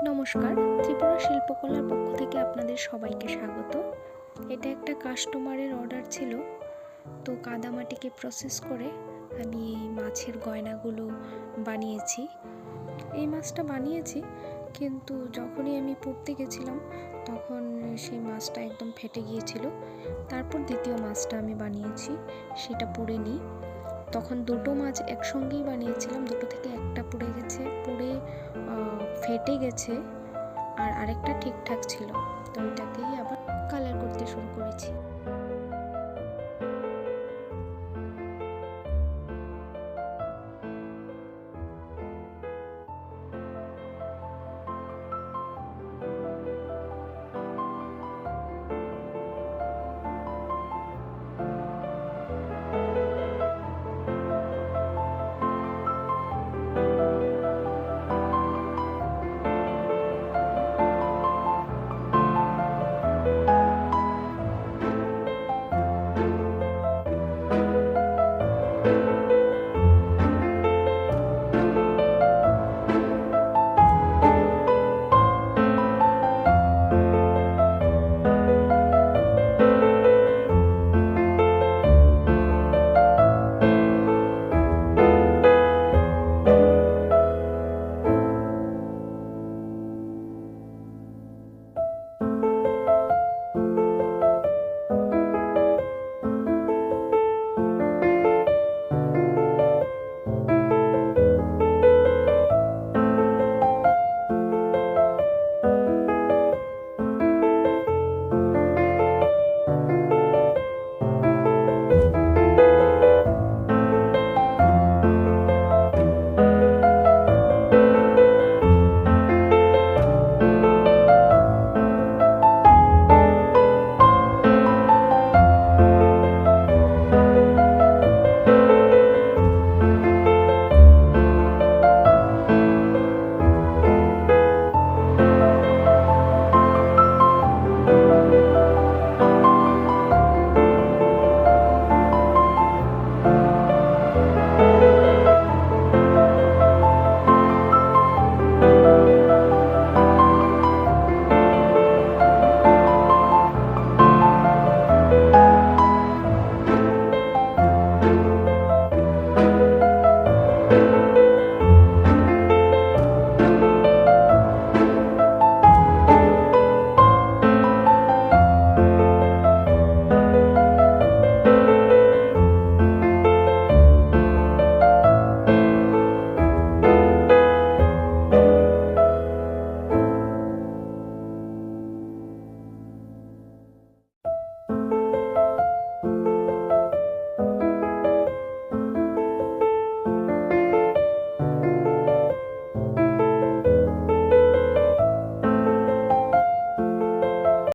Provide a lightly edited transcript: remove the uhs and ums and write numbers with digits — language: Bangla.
নমস্কার, ত্রিপুরা শিল্পকলার পক্ষ থেকে আপনাদের সবাইকে স্বাগত। এটা একটা কাস্টমারের অর্ডার ছিল, তো কাদামাটিকে প্রসেস করে আমি এই মাছের গয়নাগুলো বানিয়েছি। এই মাছটা বানিয়েছি, কিন্তু যখনই আমি পড়তে গেছিলাম তখন সেই মাছটা একদম ফেটে গিয়েছিল। তারপর দ্বিতীয় মাছটা আমি বানিয়েছি, সেটা পড়ে নিই। তখন দুটো মাছ একসঙ্গেই বানিয়েছিলাম, দুটো থেকে একটা পুড়ে গেছে, পুড়ে ফেটে গেছে, আর আরেকটা ঠিকঠাক ছিল। তো ওইটাকেই আবার কালার করতে শুরু করেছি।